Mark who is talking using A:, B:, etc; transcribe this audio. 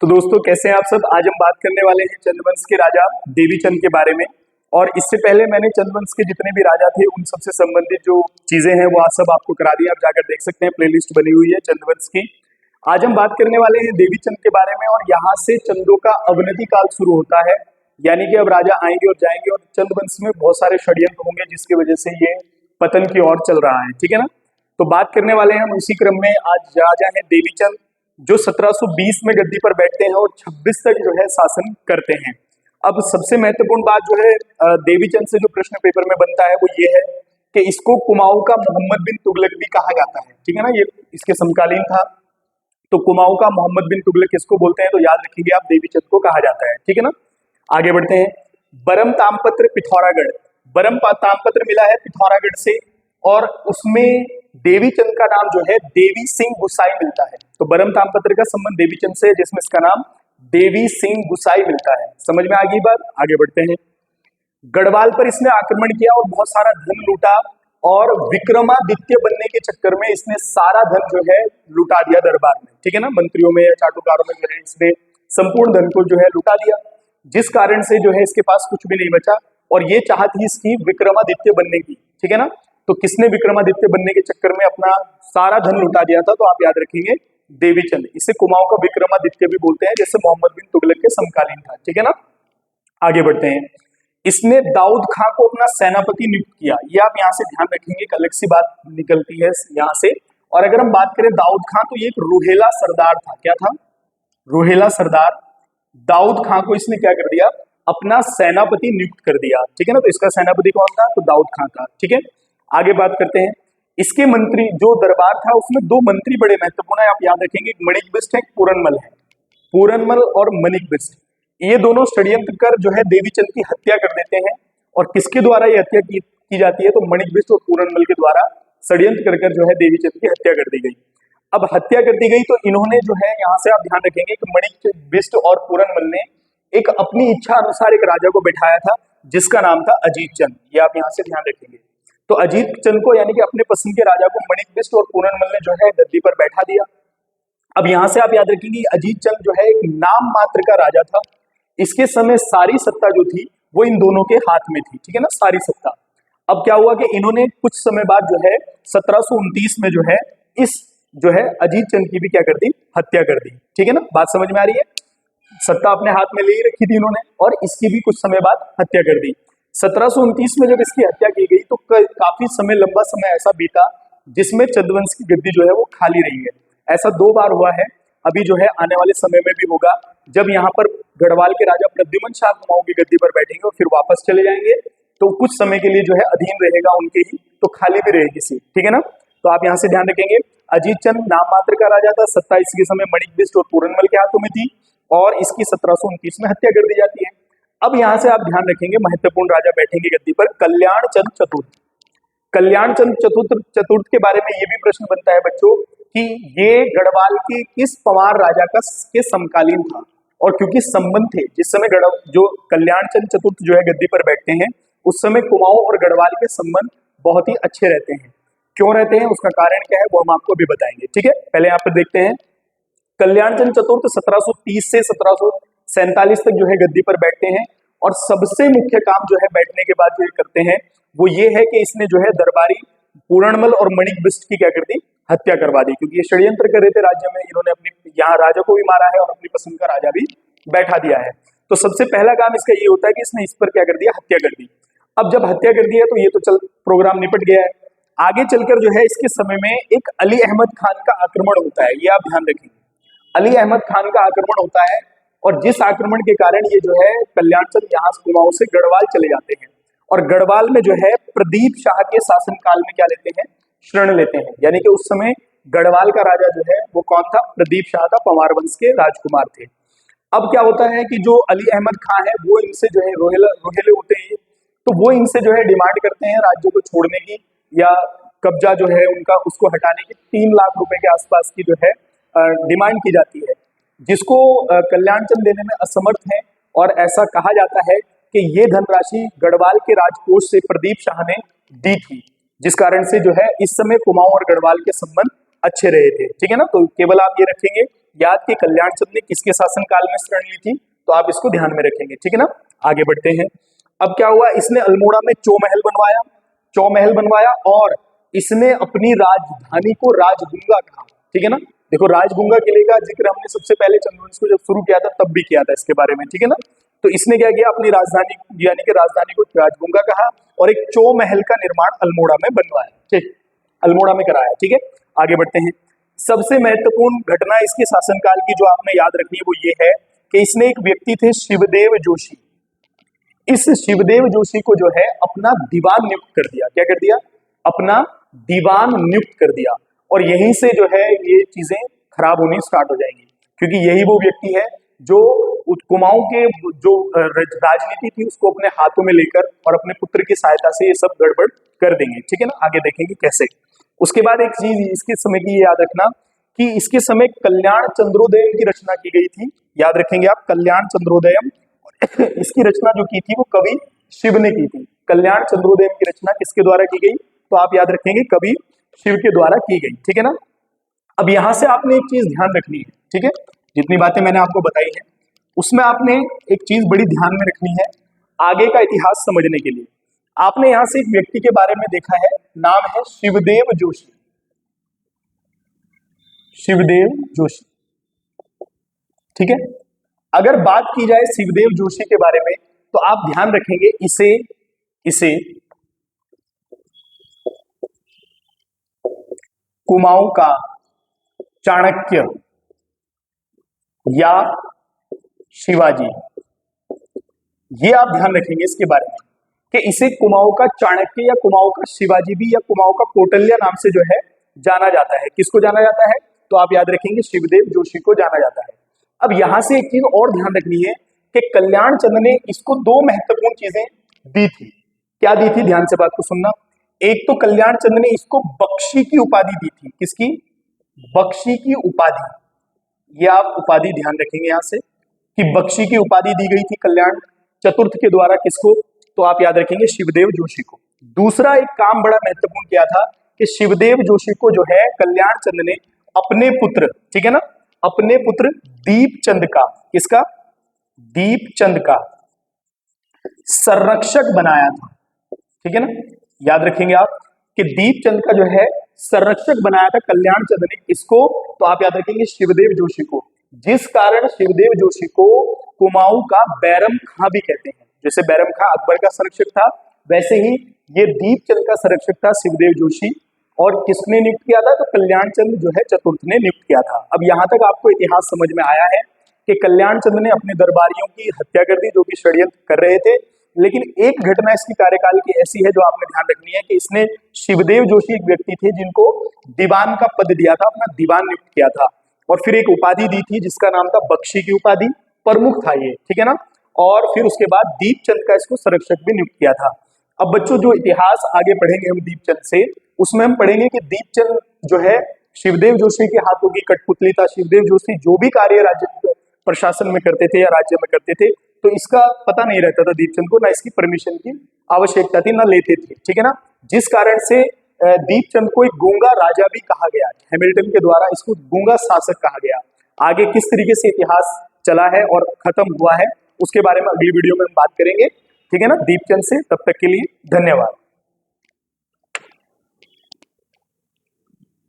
A: तो दोस्तों कैसे हैं आप सब। आज हम बात करने वाले हैं चंद्रवंश के राजा देवीचंद के बारे में। और इससे पहले मैंने चंद्रवंश के जितने भी राजा थे उन सबसे संबंधित जो चीजें हैं वो आज सब आपको करा दी। आप जाकर देख सकते हैं, प्लेलिस्ट बनी हुई है चंद्रवंश की। आज हम बात करने वाले हैं देवीचंद के बारे में और यहाँ से चंदों का अवनति काल शुरू होता है। यानी कि अब राजा आएंगे और जाएंगे और चंद्रवंश में बहुत सारे षड्यंत्र होंगे जिसकी वजह से ये पतन की ओर चल रहा है। ठीक है ना। तो बात करने वाले हैं हम उसी क्रम में। आज राजा है देवीचंद जो 1720 में गद्दी पर बैठते हैं और 26 तक जो है शासन करते हैं। अब सबसे महत्वपूर्ण बात जो है देवीचंद से जो प्रश्न पेपर में बनता है वो ये है कि इसको कुमाऊं का मोहम्मद बिन तुगलक भी कहा जाता है। ठीक है ना, ये इसके समकालीन था। तो कुमाऊं का मोहम्मद बिन तुगलक किसको बोलते हैं, तो याद रखिए आप, देवीचंद को कहा जाता है। ठीक है ना। आगे बढ़ते हैं। बरम तामपत्र पिथौरागढ़। बरम तामपत्र मिला है पिथौरागढ़ से और उसमें देवीचंद का नाम जो है देवी सिंह गुसाई मिलता है। तो बरम तामपत्र का संबंध देवीचंद से है जिसमें इसका नाम देवी सिंह गुसाई मिलता है। समझ में आ गई बात। आगे बढ़ते हैं। गढ़वाल पर इसने आक्रमण किया और बहुत सारा धन लूटा और विक्रमादित्य बनने के चक्कर में इसने सारा धन जो है लुटा दिया दरबार में। ठीक है ना, मंत्रियों में या चाटुकारों में जो है इसने संपूर्ण धन को जो है लुटा दिया, जिस कारण से जो है इसके पास कुछ भी नहीं बचा और ये चाहत ही इसकी विक्रमादित्य बनने की। ठीक है ना। तो किसने विक्रमादित्य बनने के चक्कर में अपना सारा धन लुटा दिया था, तो आप याद रखेंगे देवीचंद। इसे कुमाऊं का विक्रमादित्य भी बोलते हैं, जैसे मोहम्मद बिन तुगलक के समकालीन था। ठीक है ना। आगे बढ़ते हैं। इसने दाऊद खां को अपना सेनापति नियुक्त किया। ये आप यहाँ से ध्यान रखेंगे, एक अलग सी बात निकलती है यहाँ से। और अगर हम बात करें दाऊद खां, तो ये एक रोहेला सरदार था। क्या था? रोहेला सरदार। दाऊद खां को इसने क्या कर दिया, अपना सेनापति नियुक्त कर दिया। ठीक है ना। तो इसका सेनापति कौन था, तो दाऊद खां था। ठीक है। आगे बात करते हैं। इसके मंत्री जो दरबार था उसमें दो मंत्री बड़े महत्वपूर्ण है, आप याद रखेंगे। एक मणिकबिस्ट है, एक पूरनमल है। पूरनमल और मणिकबिस्ट ये दोनों षड्यंत्र कर जो है देवीचंद की हत्या कर देते हैं। और किसके द्वारा ये हत्या की जाती है, तो मणिकबिस्ट और पूरनमल के द्वारा षड्यंत्र कर जो है देवीचंद की हत्या कर दी गई। अब हत्या कर दी गई तो इन्होंने जो है, यहाँ से आप ध्यान रखेंगे कि मणिकबिस्ट और पूरनमल ने एक अपनी इच्छा अनुसार एक राजा को बैठाया था जिसका नाम था अजीत चंद। ये आप यहाँ से ध्यान रखेंगे। तो अजीत चंद को यानी कि अपने पसंद के राजा को मणिकबिस्ट और पूरनमल ने जो है गद्दी पर बैठा दिया। अब यहाँ से आप याद रखेंगे अजीत चंद जो है एक नाम मात्र का राजा था। इसके समय सारी सत्ता जो थी वो इन दोनों के हाथ में थी। ठीक है ना, सारी सत्ता। अब क्या हुआ कि इन्होंने कुछ समय बाद जो है 1729 में जो है इस जो है अजीत चंद की भी क्या कर दी, हत्या कर दी। ठीक है ना, बात समझ में आ रही है। सत्ता अपने हाथ में ले ही रखी थी इन्होंने और इसकी भी कुछ समय बाद हत्या कर दी। 1729 में जब इसकी हत्या की गई तो काफी समय, लंबा समय ऐसा बीता जिसमें चंद्रवंश की गद्दी जो है वो खाली रही है। ऐसा दो बार हुआ है। अभी जो है आने वाले समय में भी होगा, जब यहाँ पर गढ़वाल के राजा प्रद्युमन शाह कुमाऊं की गद्दी पर बैठेंगे और फिर वापस चले जाएंगे तो कुछ समय के लिए जो है अधीन रहेगा उनके ही, तो खाली भी रहेगी सीट। ठीक है ना। तो आप यहाँ से ध्यान रखेंगे अजीत चंद नाम मात्र का राजा था। सत्ता इसके समय मणिकबिस्ट और पूरनमल के हाथों में थी और इसकी 1729 में हत्या कर दी जाती है। अब यहाँ से आप ध्यान रखेंगे महत्वपूर्ण राजा बैठेंगे गद्दी पर, कल्याण चंद चतुर्थ। कल्याण चंद चतुर्थ के बारे में ये भी प्रश्न बनता है बच्चों कि ये गढ़वाल के किस पंवार राजा का के समकालीन था। और क्योंकि संबंध थे, जिस समय जो कल्याण चंद चतुर्थ जो है गद्दी पर बैठते हैं उस समय कुमाऊं और गढ़वाल के संबंध बहुत ही अच्छे रहते हैं। क्यों रहते हैं, उसका कारण क्या है वो हम आपको भी बताएंगे। ठीक है, पहले यहाँ पर देखते हैं। कल्याण चंद चतुर्थ 1730 से 1747 तक जो है गद्दी पर बैठते हैं और सबसे मुख्य काम जो है बैठने के बाद जो करते हैं वो ये है कि इसने जो है दरबारी पूरणमल और मणिकबिस्ट की क्या कर दी, हत्या करवा दी। क्योंकि ये षड्यंत्र कर रहे थे राज्य में, इन्होंने अपनी यहाँ राजा को भी मारा है और अपनी पसंद का राजा भी बैठा दिया है। तो सबसे पहला काम इसका ये होता है कि इसने इस पर क्या कर दिया, हत्या कर दी। अब जब हत्या कर दी है तो ये तो चल प्रोग्राम निपट गया है। आगे चलकर जो है इसके समय में एक अली अहमद खान का आक्रमण होता है। ये आप ध्यान रखेंगे, अली अहमद खान का आक्रमण होता है और जिस आक्रमण के कारण ये जो है कल्याण चंद यहाँ कुमाऊं से गढ़वाल चले जाते हैं और गढ़वाल में जो है प्रदीप शाह के शासनकाल में क्या लेते हैं, शरण लेते हैं। यानी कि उस समय गढ़वाल का राजा जो है वो कौन था, प्रदीप शाह था, पंवार वंश के राजकुमार थे। अब क्या होता है कि जो अली अहमद खान है वो इनसे जो है रोहेले होते हैं, तो वो इनसे जो है डिमांड करते हैं राज्य को छोड़ने की या कब्जा जो है उनका उसको हटाने की। 3 लाख रुपए के आसपास की जो है डिमांड की जाती है, जिसको कल्याण चंद देने में असमर्थ है। और ऐसा कहा जाता है कि ये धनराशि गढ़वाल के राजकोष से प्रदीप शाह ने दी थी, जिस कारण से जो है इस समय कुमाऊं और गढ़वाल के संबंध अच्छे रहे थे। ठीक है ना। तो केवल आप ये रखेंगे याद के कल्याण चंद ने किसके शासनकाल में शरण ली थी, तो आप इसको ध्यान में रखेंगे, ठीक है ना। आगे बढ़ते हैं। अब क्या हुआ, इसने अल्मोड़ा में चौमहल बनवाया और इसने अपनी राजधानी को राजगुंगा कहा, ठीक है ना। देखो राजगुंगा किले का जिक्र हमने सबसे पहले चंद्रवंश को जब शुरू किया था तब भी किया था इसके बारे में, ठीक है ना। तो इसने क्या किया, अपनी राजधानी यानी कि राजधानी को राजगुंगा कहा और एक चौमहल का निर्माण अल्मोड़ा में बनवाया, ठीक, अल्मोड़ा में कराया, ठीक है। आगे बढ़ते हैं। सबसे महत्वपूर्ण घटना इसके शासनकाल की जो आपने याद रखनी है वो ये है कि इसने एक व्यक्ति थे शिवदेव जोशी, इस शिवदेव जोशी को जो है अपना दीवान नियुक्त कर दिया। क्या कर दिया, अपना दीवान नियुक्त कर दिया। और यहीं से जो है ये चीजें खराब होनी स्टार्ट हो जाएंगी, क्योंकि यही वो व्यक्ति है जो कुमाऊं के जो राजनीति थी उसको अपने हाथों में लेकर और अपने पुत्र की सहायता से ये सब गड़बड़ कर देंगे, ठीक है ना। आगे देखेंगे कैसे। उसके बाद एक चीज इसके समय की याद रखना कि इसके समय कल्याण चंद्रोदयम की रचना की गई थी, याद रखेंगे आप, कल्याण चंद्रोदयम। इसकी रचना जो की थी वो कवि शिव ने की थी। कल्याण चंद्रोदयम की रचना किसके द्वारा की गई, तो आप याद रखेंगे कवि शिव के द्वारा की गई, ठीक है ना। अब यहां से आपने एक चीज ध्यान रखनी है, ठीक है, जितनी बातें मैंने आपको बताई है उसमें आपने एक चीज बड़ी ध्यान में रखनी है आगे का इतिहास समझने के लिए। आपने यहां से एक व्यक्ति के बारे में देखा है, नाम है शिवदेव जोशी, शिवदेव जोशी, ठीक है। अगर बात की जाए शिवदेव जोशी के बारे में तो आप ध्यान रखेंगे इसे कुमाऊं का चाणक्य या शिवाजी, ये आप ध्यान रखेंगे इसके बारे में कि इसे कुमाऊं का चाणक्य या कुमाऊं का शिवाजी भी या कुमाऊं का कौटिल्य नाम से जो है जाना जाता है। किसको जाना जाता है, तो आप याद रखेंगे शिवदेव जोशी को जाना जाता है। अब यहां से एक चीज और ध्यान रखनी है कि कल्याण चंद ने इसको दो महत्वपूर्ण चीजें दी थी। क्या दी थी, ध्यान से बात को सुनना। एक तो कल्याण चंद ने इसको बख्शी की उपाधि दी थी, किसकी, बख्शी की उपाधि। ये आप उपाधि ध्यान रखेंगे यहां से कि बख्शी की उपाधि दी गई थी कल्याण चतुर्थ के द्वारा, किसको, तो आप याद रखेंगे शिवदेव जोशी को। दूसरा एक काम बड़ा महत्वपूर्ण किया था कि शिवदेव जोशी को जो है कल्याण चंद ने अपने पुत्र, ठीक है ना, अपने पुत्र दीपचंद का, किसका, दीपचंद का संरक्षक बनाया था, ठीक है ना। याद रखेंगे आप कि दीपचंद का जो है संरक्षक बनाया था कल्याण चंद ने इसको, तो आप याद रखेंगे शिवदेव जोशी को, जिस कारण शिवदेव जोशी को कुमाऊं का बैरम खां भी कहते हैं। जैसे बैरम खां अकबर का संरक्षक था, वैसे ही ये दीपचंद का संरक्षक था शिवदेव जोशी। और किसने नियुक्त किया था, तो कल्याण चंद जो है चतुर्थ ने नियुक्त किया था। अब यहां तक आपको इतिहास समझ में आया है कि कल्याण चंद ने अपने दरबारियों की हत्या कर दी जो कि षड्यंत्र कर रहे थे। लेकिन एक घटना इसकी कार्यकाल की ऐसी है जो आपने ध्यान रखनी है कि इसने शिवदेव जोशी एक व्यक्ति थे जिनको दीवान का पद दिया था, अपना दीवान नियुक्त किया था और फिर एक उपाधि दी थी जिसका नाम था बख्शी की उपाधि, प्रमुख था ये, ठीक है ना। और फिर उसके बाद दीपचंद का इसको संरक्षक भी नियुक्त किया था। अब बच्चों जो इतिहास आगे पढ़ेंगे हम दीपचंद से, उसमें हम पढ़ेंगे कि दीपचंद जो है शिवदेव जोशी के हाथों की कठपुतली था। शिवदेव जोशी जो भी कार्य राज्य प्रशासन में करते थे या राज्य में करते थे तो इसका पता नहीं रहता था दीपचंद को, ना इसकी परमिशन की आवश्यकता थी, ना लेते थे, ठीक है ना। जिस कारण से दीपचंद को एक गूंगा राजा भी कहा गया, हैमिल्टन के द्वारा इसको गूंगा शासक कहा गया। आगे किस तरीके से इतिहास चला है और खत्म हुआ है उसके बारे में अगली वीडियो में हम बात करेंगे, ठीक है ना, दीपचंद से। तब तक के लिए धन्यवाद।